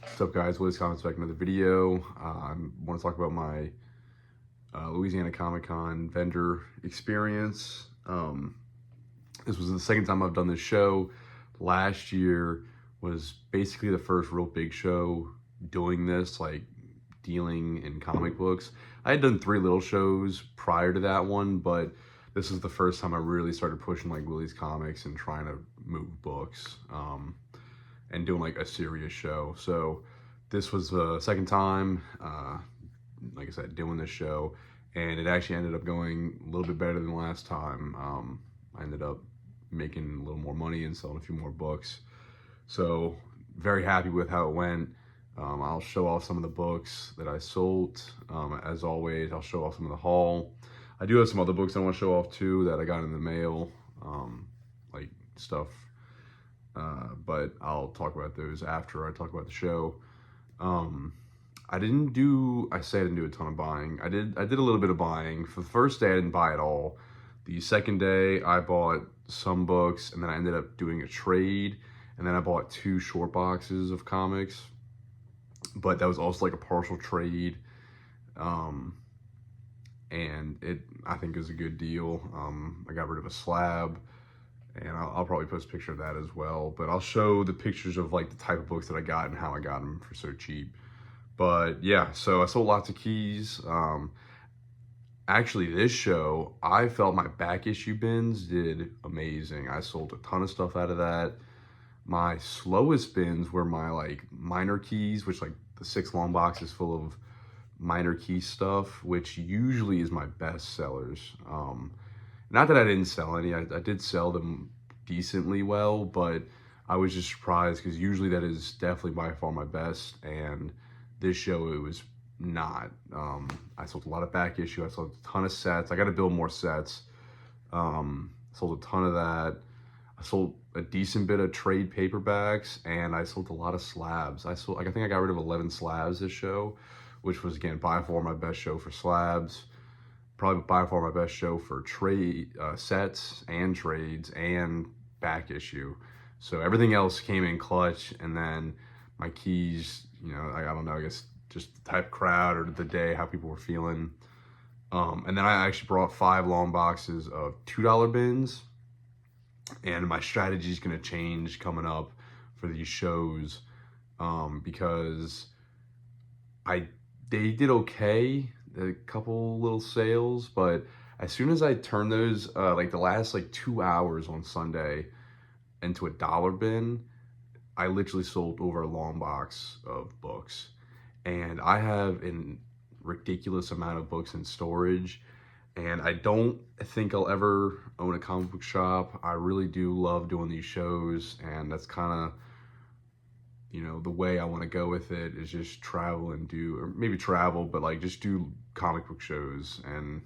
What's up, guys? Wiz Comics back in another video. I want to talk about my Louisiana Comic Con vendor experience. This was the second time I've done this show. Last year was basically the first real big show doing this, like dealing in comic books. I had done 3 little shows prior to that one, but this is the first time I really started pushing like Willie's Comics and trying to move books. And doing like a serious show. So this was the second time, like I said, doing this show, and it actually ended up going a little bit better than last time. I ended up making a little more money and selling a few more books. So very happy with how it went. I'll show off some of the books that I sold. As always, I'll show off some of the haul. I do have some other books I want to show off too that I got in the mail, like stuff, but I'll talk about those after I talk about the show. I didn't do a ton of buying. I did a little bit of buying. For the first day, I didn't buy at all. The second day, I bought some books, and then I ended up doing a trade, and then I bought 2 short boxes of comics, but that was also like a partial trade. And I think is a good deal. I got rid of a slab, and I'll probably post a picture of that as well, but I'll show the pictures of like the type of books that I got and how I got them for so cheap. But yeah, so I sold lots of keys. Actually, this show, I felt my back issue bins did amazing. I sold a ton of stuff out of that. My slowest bins were my like minor keys, which like the 6 long boxes full of minor key stuff, which usually is my best sellers. Not that I didn't sell any, I did sell them decently well, but I was just surprised because usually that is definitely by far my best, and this show it was not. I sold a lot of back issue, I sold a ton of sets, I got to build more sets. Sold a ton of that. I sold a decent bit of trade paperbacks, and I sold a lot of slabs. I think I got rid of 11 slabs this show, which was again by far my best show for slabs. Probably by far my best show for trade sets and trades and back issue. So everything else came in clutch, and then my keys, I don't know, I guess just the type of crowd or the day, how people were feeling. And then I actually brought 5 long boxes of $2 bins, and my strategy is going to change coming up for these shows, because they did okay, a couple little sales, but as soon as I turned those, like the last like 2 hours on Sunday into a $1 bin, I literally sold over a long box of books. And I have a ridiculous amount of books in storage, and I don't think I'll ever own a comic book shop. I really do love doing these shows, and that's kind of, the way I want to go with it is just travel and do, or maybe travel, but like just do comic book shows and,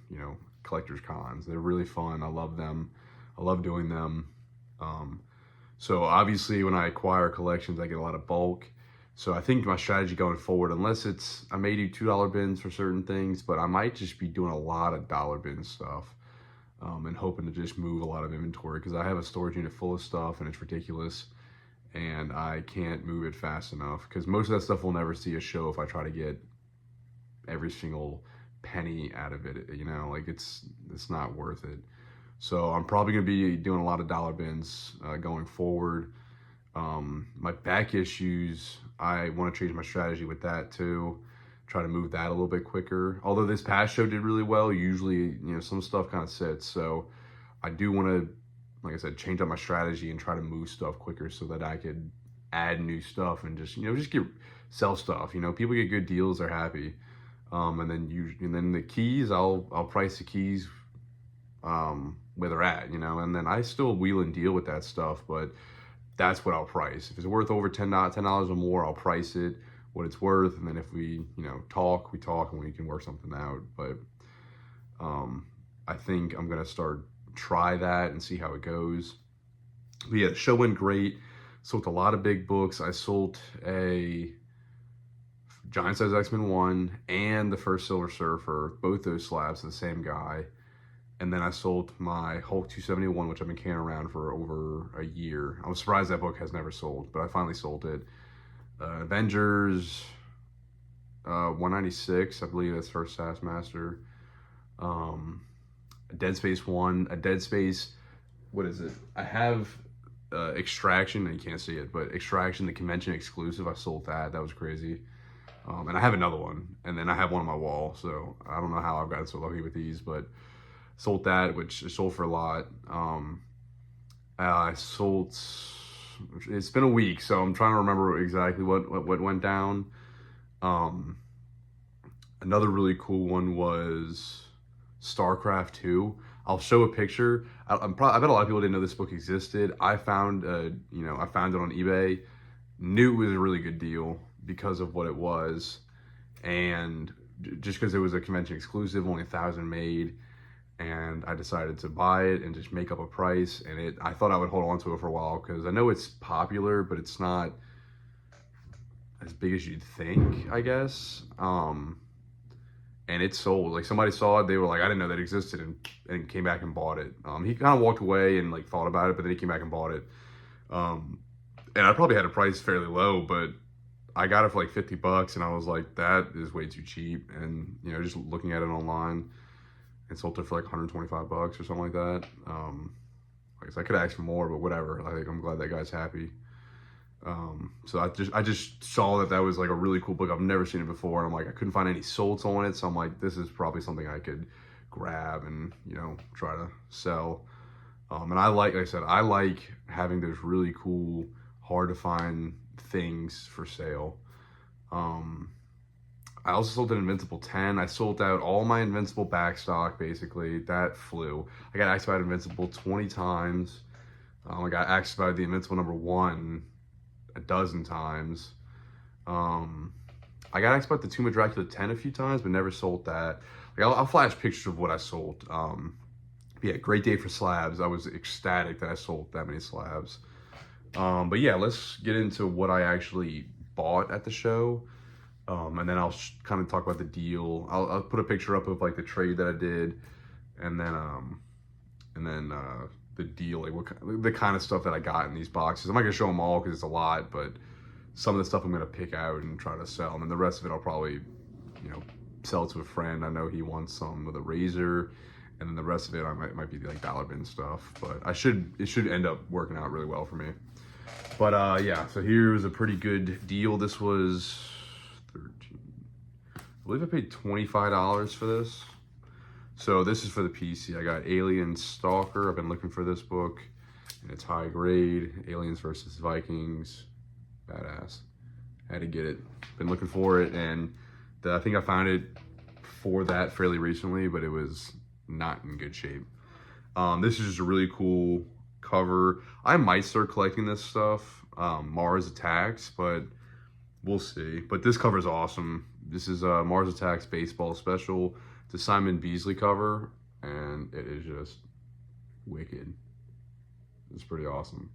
collectors cons. They're really fun. I love them. I love doing them. So obviously when I acquire collections, I get a lot of bulk. So I think my strategy going forward, unless I may do $2 bins for certain things, but I might just be doing a lot of $1 bin stuff, and hoping to just move a lot of inventory, because I have a storage unit full of stuff and it's ridiculous, and I can't move it fast enough, because most of that stuff will never see a show if I try to get every single penny out of it. Like it's not worth it. So I'm probably going to be doing a lot of $1 bins going forward. My back issues, I want to change my strategy with that too. Try to move that a little bit quicker. Although this past show did really well, usually, some stuff kind of sits. So I do want to, like I said, change up my strategy and try to move stuff quicker so that I could add new stuff and just, sell stuff. People get good deals, they're happy. And then the keys, I'll price the keys where they're at, and then I still wheel and deal with that stuff, but that's what I'll price. If it's worth over $10 or more, I'll price it what it's worth, and then if we talk, we talk, and we can work something out. But I think I'm gonna try that and see how it goes. But yeah, the show went great. Sold a lot of big books. I sold a Giant Size X-Men 1 and the first Silver Surfer, both those slabs to the same guy. And then I sold my Hulk 271, which I've been carrying around for over a year. I was surprised that book has never sold, but I finally sold it. Avengers 196, I believe that's first Taskmaster. A Dead Space 1, a Dead Space, what is it? I have Extraction, and you can't see it, but Extraction, the convention exclusive, I sold that. That was crazy. And I have another one, and then I have one on my wall, so I don't know how I've gotten so lucky with these, but sold that, which I sold for a lot. I sold, it's been a week, so I'm trying to remember exactly what went down. Another really cool one was StarCraft 2. I'll show a picture. I bet a lot of people didn't know this book existed. I found I found it on eBay. Knew it was a really good deal because of what it was, and just because it was a convention exclusive, only 1,000 made, and I decided to buy it and just make up a price. And I thought I would hold on to it for a while because I know it's popular, but it's not as big as you'd think, I guess. And it sold. Like, somebody saw it, they were like, I didn't know that existed, and came back and bought it. He kind of walked away and like thought about it, but then he came back and bought it. And I probably had a price fairly low, but I got it for like $50, and I was like, that is way too cheap. And just looking at it online, and sold it for like $125 or something like that. I guess I could ask for more, but whatever. I'm glad that guy's happy. So I just saw that was like a really cool book. I've never seen it before, and I'm like, I couldn't find any solds on it, so I'm like, this is probably something I could grab and try to sell. And like I said, I like having those really cool, hard to find things for sale. I also sold an Invincible 10. I sold out all my Invincible backstock, basically. That flew. I got asked about Invincible 20 times. I got asked about the Invincible #1 a dozen times. I got asked about the Tomb of Dracula 10 a few times, but never sold that. Like, I'll flash pictures of what I sold. Yeah, great day for slabs. I was ecstatic that I sold that many slabs. But yeah, let's get into what I actually bought at the show. And then I'll kind of talk about the deal. I'll put a picture up of like the trade that I did, and then the deal, like the kind of stuff that I got in these boxes. I'm not gonna show them all because it's a lot, but some of the stuff I'm gonna pick out and try to sell, and then the rest of it I'll probably, sell to a friend. I know he wants some with a razor, and then the rest of it might be like dollar bin stuff. But it should end up working out really well for me. But yeah, so here's a pretty good deal. This was 13. I believe I paid $25 for this. So this is for the PC. I got Alien Stalker. I've been looking for this book, and it's high grade. Aliens versus Vikings. Badass. Had to get it. Been looking for it, and I think I found it for that fairly recently, but it was not in good shape. This is just a really cool cover. I might start collecting this stuff, Mars Attacks, but we'll see. But this cover is awesome. This is Mars Attacks Baseball Special. It's a Simon Beasley cover, and it is just wicked. It's pretty awesome.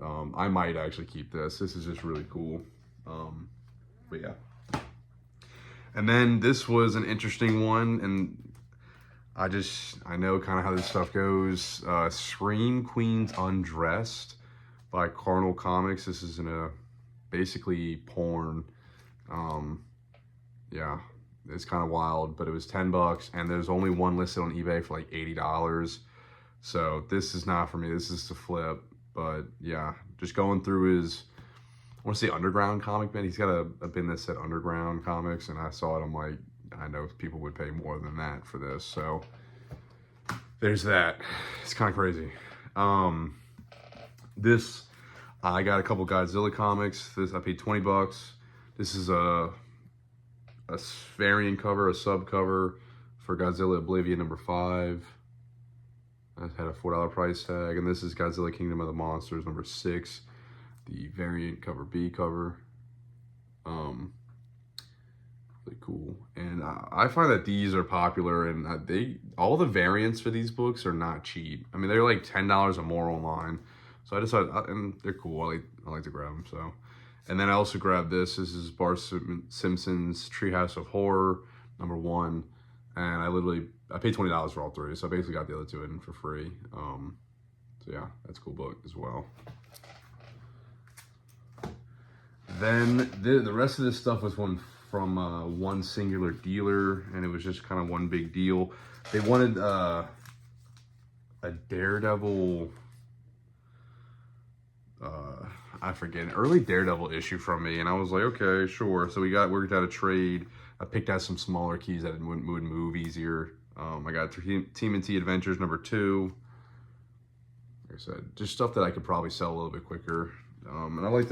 I might actually keep this. This is just really cool. But yeah. And then this was an interesting one, and I know kind of how this stuff goes. Scream Queens Undressed by Cardinal Comics. This is basically porn. Yeah, it's kind of wild, but it was $10, and there's only one listed on eBay for like $80. So this is not for me. This is to flip. But yeah, just going through his, I want to say underground comic bin. He's got a bin that said Underground Comics, and I saw it. I'm like, I know people would pay more than that for this. So there's that. It's kind of crazy. This, I got a couple Godzilla comics. This I paid $20. This is a variant cover, a sub cover for Godzilla Oblivion #5. I had a $4 price tag, and this is Godzilla Kingdom of the Monsters #6, the variant cover B cover. Really cool, and I find that these are popular, and all the variants for these books are not cheap. I mean, they're like $10 or more online. So I decided, and they're cool. I like to grab them. So, and then I also grabbed this. This is Bart Simpson's Treehouse of Horror #1, and I paid $20 for all three. So I basically got the other two in for free. So yeah, that's a cool book as well. Then the rest of this stuff was from one singular dealer, and it was just kind of one big deal. They wanted a Daredevil, I forget, an early Daredevil issue from me, and I was like, okay, sure. So we worked out a trade. I picked out some smaller keys that would move easier. I got TMNT Adventures #2. Like I said, just stuff that I could probably sell a little bit quicker. And I like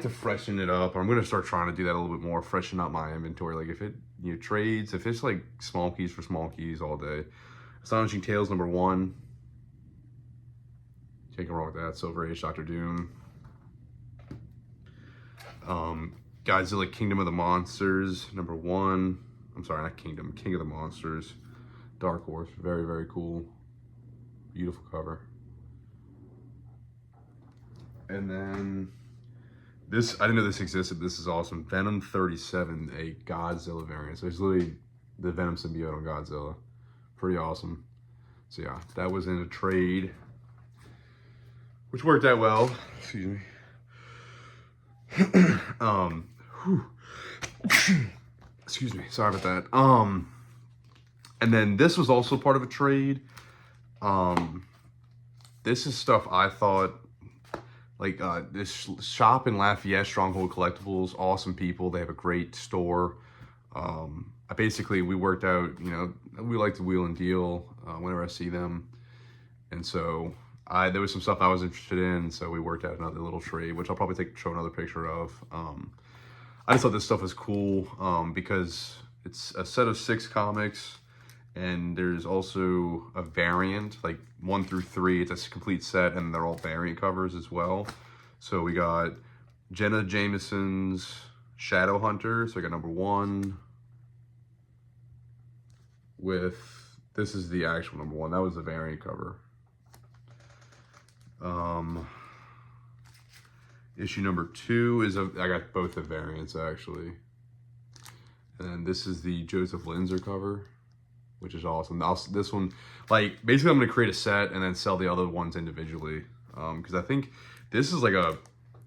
to freshen it up. I'm gonna start trying to do that a little bit more, freshen up my inventory. Like if it trades, if it's like small keys for small keys all day. Astonishing Tales #1. Can't go wrong with that. Silver Age, Dr. Doom. Godzilla Kingdom of the Monsters #1. I'm sorry, not Kingdom, King of the Monsters. Dark Horse, very, very cool. Beautiful cover. And then this, I didn't know this existed. This is awesome. Venom 37, a Godzilla variant. So it's literally the Venom symbiote on Godzilla. Pretty awesome. So yeah, that was in a trade, which worked out well. Excuse me. Excuse me. Sorry about that. And then this was also part of a trade. This is stuff I thought, like, this shop in Lafayette, Stronghold Collectibles, awesome people. They have a great store. We worked out, we like to wheel and deal whenever I see them. And so there was some stuff I was interested in, so we worked out another little trade, which I'll probably show another picture of. I just thought this stuff was cool because it's a set of 6 comics, and there's also a variant, like 1 through 3. It's a complete set, and they're all variant covers as well. So we got Jenna Jameson's Shadow Hunter. So I got #1 this is the actual #1. That was the variant cover. Issue #2 is I got both the variants actually. And then this is the Joseph Linzer cover, which is awesome. This one, like, basically I'm going to create a set and then sell the other ones individually. Because I think this is like a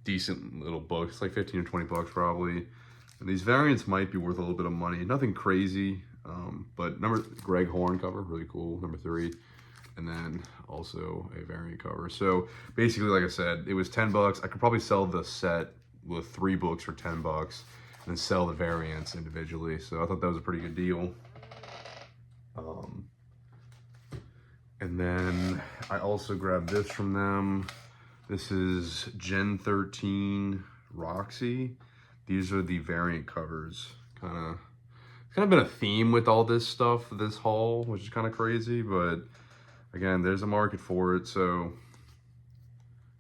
decent little book. It's like 15 or 20 bucks probably. And these variants might be worth a little bit of money. Nothing crazy. But Greg Horn cover, really cool, #3. And then also a variant cover. So basically, like I said, it was 10 bucks. I could probably sell the set with 3 books for 10 bucks and sell the variants individually. So I thought that was a pretty good deal. And then I also grabbed this from them. This is Gen 13 Roxy. These are the variant covers. It's kind of been a theme with all this stuff, this haul, which is kind of crazy, but again, there's a market for it. So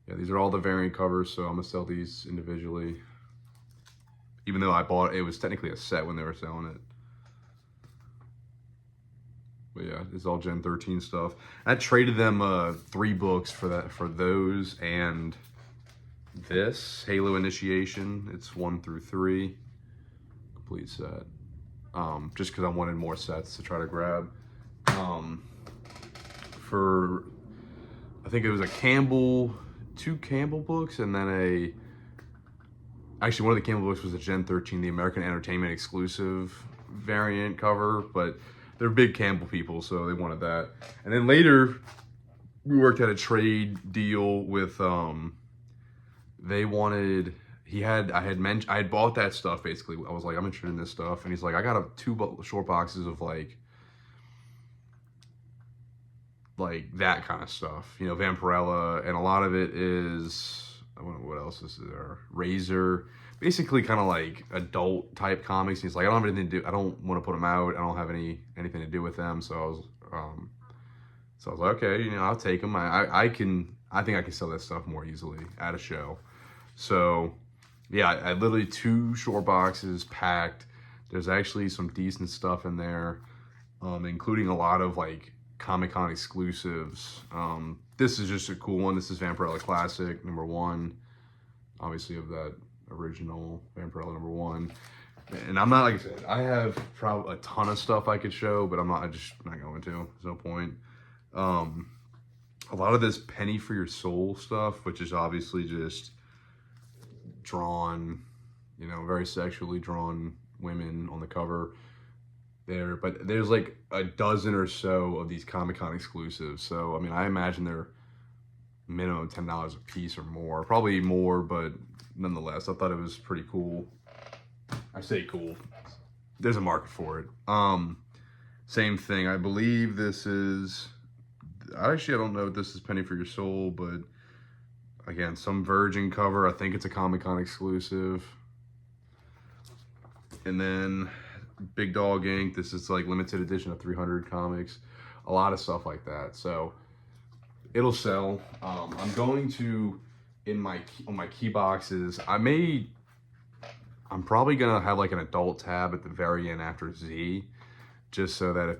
yeah, these are all the variant covers, so I'm gonna sell these individually. Even though it was technically a set when they were selling it. But yeah, it's all Gen 13 stuff. I traded them 3 books for those and this Halo Initiation. It's 1 through 3, complete set. Just because I wanted more sets to try to grab. I think it was 2 Campbell books, and then actually one of the Campbell books was a Gen 13, the American Entertainment exclusive variant cover, but they're big Campbell people, so they wanted that. And then later, we worked out a trade deal with, they wanted, I had bought that stuff basically. I was like, I'm interested in this stuff. And he's like, I got 2 short boxes of like that kind of stuff, Vampirella, and a lot of it is, I don't know what else is there, Razor, basically kind of like adult type comics. And he's like, I don't have anything to do, I don't want to put them out, I don't have anything to do with them. So I was like, okay, I'll take them. I think I can sell that stuff more easily at a show. So yeah, I literally 2 short boxes packed. There's actually some decent stuff in there, including a lot of like Comic-Con exclusives. This is just a cool one. This is Vampirella Classic #1, obviously, of that original Vampirella #1. And I'm not, like I said, I have probably a ton of stuff I could show, but I'm just not going to. There's no point. A lot of this Penny for Your Soul stuff, which is obviously just drawn, very sexually drawn women on the cover there. But there's like a dozen or so of these Comic-Con exclusives. So, I mean, I imagine they're minimum $10 a piece or more. Probably more, but nonetheless, I thought it was pretty cool. I say cool. There's a market for it. Same thing. I believe this is... Actually, I don't know if this is Penny for Your Soul, but again, some Virgin cover. I think it's a Comic-Con exclusive. And then Big Dog Ink. This is like limited edition of 300 comics. A lot of stuff like that. So it'll sell. I'm going to, on my key boxes, I'm probably gonna have like an adult tab at the very end after Z, just so that if,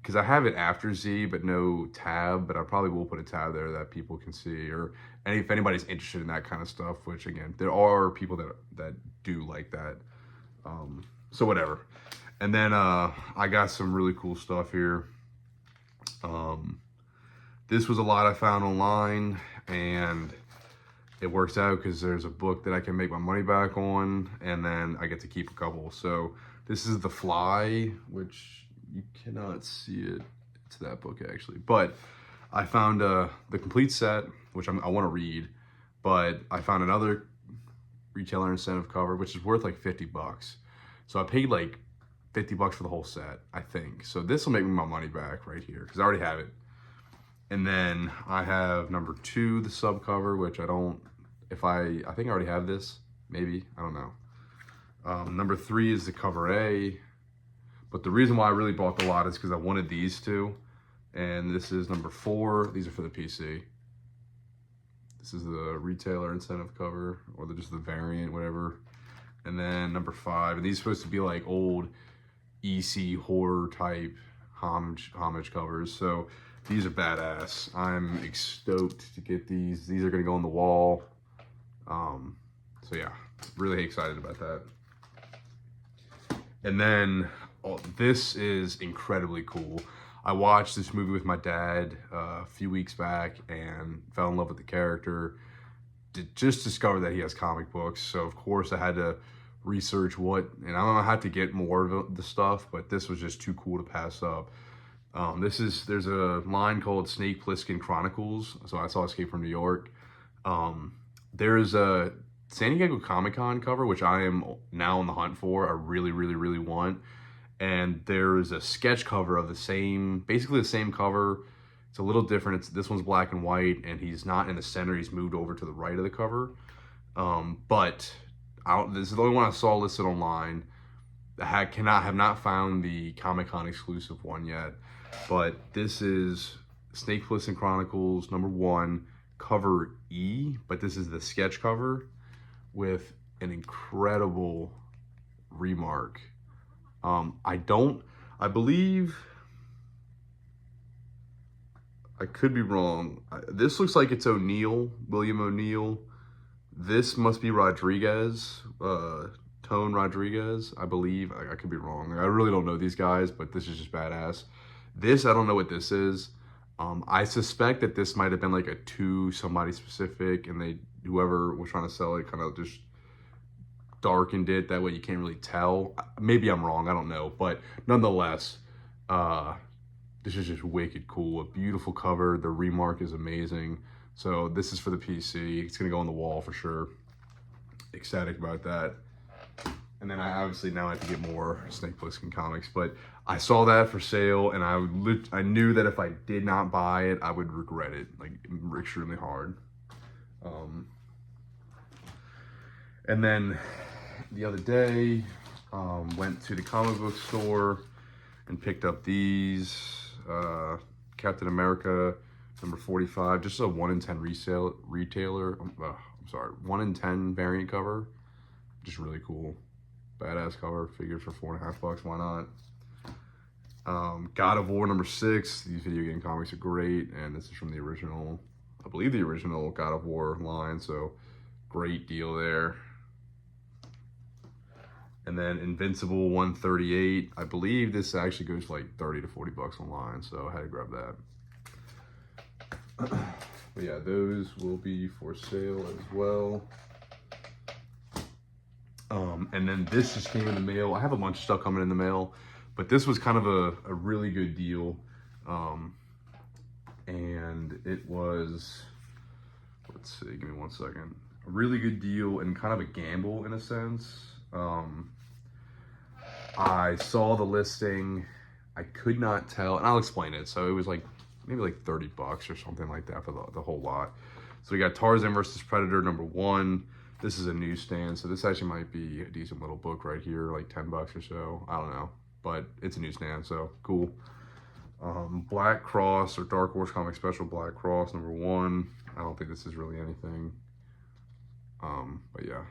because I have it after Z but no tab, but I probably will put a tab there that people can see, or if anybody's interested in that kind of stuff, which again, there are people that do like that. So whatever. And then I got some really cool stuff here. This was a lot I found online, and it works out because there's a book that I can make my money back on, and then I get to keep a couple. So this is The Fly, which you cannot see it. It's that book actually, but I found the complete set, which I want to read, but I found another retailer incentive cover, which is worth like $50. So I paid like $50 for the whole set, I think. So this will make me my money back right here because I already have it. And then I have number 2, the sub cover, which I think I already have this, maybe, I don't know. Number 3 is the cover A, but the reason why I really bought the lot is because I wanted these two. And this is number 4, these are for the PC. This is the retailer incentive cover, or just the variant, whatever. And then number 5, and these are supposed to be like old EC horror type homage covers. So these are badass. I'm stoked to get these. These are gonna go on the wall. So yeah, really excited about that. And then this is incredibly cool. I watched this movie with my dad a few weeks back and fell in love with the character. Just discovered that he has comic books, so of course I had to research and I don't know how to get more of the stuff, but this was just too cool to pass up. There's a line called Snake Plissken Chronicles. So I saw Escape from New York. There's a San Diego Comic-Con cover, which I am now on the hunt for. I really, really, really want. And there's a sketch cover of basically the same cover. It's a little different. This one's black and white, and he's not in the center. He's moved over to the right of the cover. But this is the only one I saw listed online. I have not found the Comic-Con exclusive one yet. But this is Snake Plissken Chronicles number 1, cover E, but this is the sketch cover with an incredible remark. I believe, I could be wrong. This looks like it's William O'Neill. This must be Rodriguez, Tone Rodriguez, I believe. I could be wrong. I really don't know these guys, but this is just badass. This, I don't know what this is. I suspect that this might have been like a to somebody specific, and whoever was trying to sell it kind of just darkened it. That way you can't really tell. Maybe I'm wrong, I don't know. But nonetheless, this is just wicked cool. A beautiful cover. The remark is amazing. So this is for the PC. It's going to go on the wall for sure. Ecstatic about that. And then I obviously now have to get more Snake Plissken comics, but I saw that for sale, and I knew that if I did not buy it, I would regret it, like extremely hard. And then the other day, went to the comic book store and picked up these Captain America number 45, just a 1 in 10 retailer. 1 in 10 variant cover, just really cool. Badass cover, figured for $4.50, why not? God of War number 6. These video game comics are great, and this is from the original, I believe the original God of War line, so great deal there. And then Invincible 138. I believe this actually goes for like 30 to 40 bucks online, so I had to grab that. But yeah, those will be for sale as well. And then this just came in the mail. I have a bunch of stuff coming in the mail, but this was kind of a really good deal. And it was, let's see, give me one second. A really good deal and kind of a gamble in a sense. I saw the listing. I could not tell, and I'll explain it. So it was like maybe like $30 or something like that for the whole lot. So we got Tarzan versus Predator #1. This is a newsstand, so this actually might be a decent little book right here, like $10 or so. I don't know, but it's a newsstand, so cool. Black Cross or Dark Horse Comic Special Black Cross #1. I don't think this is really anything. But yeah.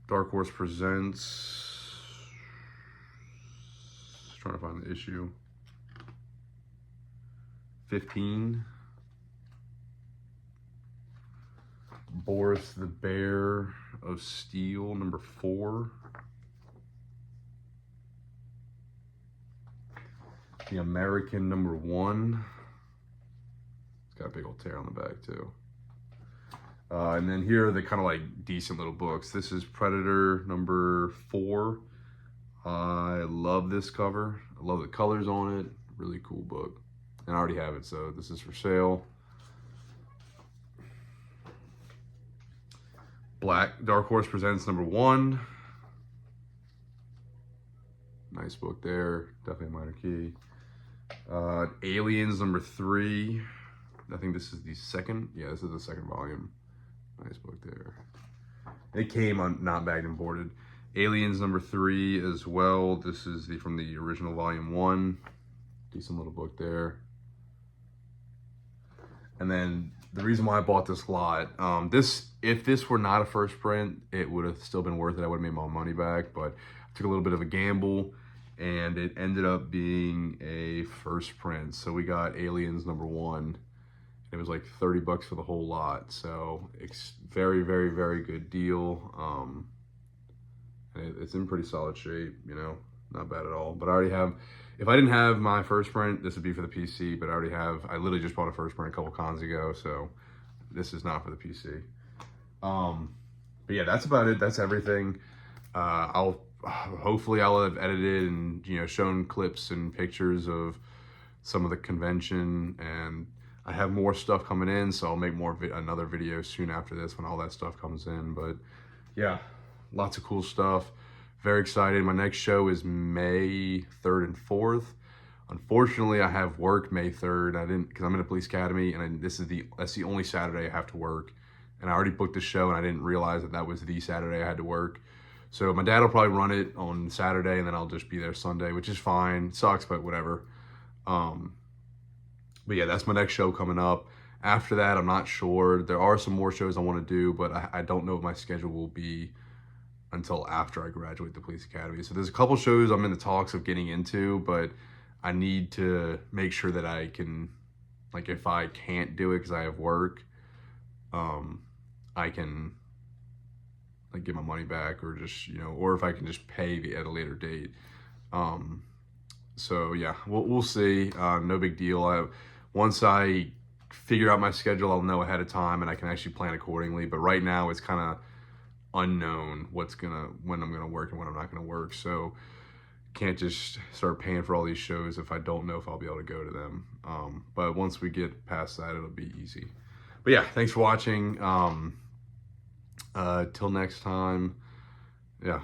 Dark Horse Presents. Trying to find the issue. 15. Boris the Bear of Steel #4. The American #1. It's got a big old tear on the back too. And then here are the kind of like decent little books. This is Predator #4. I love this cover. I love the colors on it. Really cool book. And I already have it, so this is for sale. Dark Horse Presents #1. Nice book there. Definitely a minor key. Aliens #3. I think this is the second. Yeah, this is the second volume. Nice book there. It came on not bagged and boarded. Aliens #3 as well. This is from the original volume 1. Decent little book there. And then the reason why I bought this lot, if this were not a first print, it would have still been worth it. I would have made my money back, but I took a little bit of a gamble, and it ended up being a first print. So we got Aliens #1. It was like $30 for the whole lot. So it's very, very, very good deal. And it's in pretty solid shape, you know, not bad at all. But I already have, if I didn't have my first print, this would be for the PC, but I literally just bought a first print a couple cons ago, so this is not for the PC. But yeah, that's about it. That's everything. Hopefully I'll have edited and, you know, shown clips and pictures of some of the convention, and I have more stuff coming in, so I'll make another video soon after this when all that stuff comes in. But yeah, lots of cool stuff. Very excited. My next show is May 3rd and 4th. Unfortunately, I have work May 3rd. Because I'm in a police academy, and that's the only Saturday I have to work. And I already booked the show, and I didn't realize that was the Saturday I had to work. So my dad will probably run it on Saturday, and then I'll just be there Sunday, which is fine. Sucks, but whatever. But yeah, that's my next show coming up. After that, I'm not sure. There are some more shows I want to do, but I don't know what my schedule will be until after I graduate the police academy. So there's a couple shows I'm in the talks of getting into, but I need to make sure that I can, like, if I can't do it because I have work, I can like get my money back, or just, you know, or if I can just pay at a later date. So yeah, we'll see. No big deal. Once I figure out my schedule, I'll know ahead of time, and I can actually plan accordingly. But right now, it's kind of unknown when I'm gonna work and when I'm not gonna work. So can't just start paying for all these shows if I don't know if I'll be able to go to them. But once we get past that, it'll be easy. But yeah, thanks for watching. Till next time. Yeah.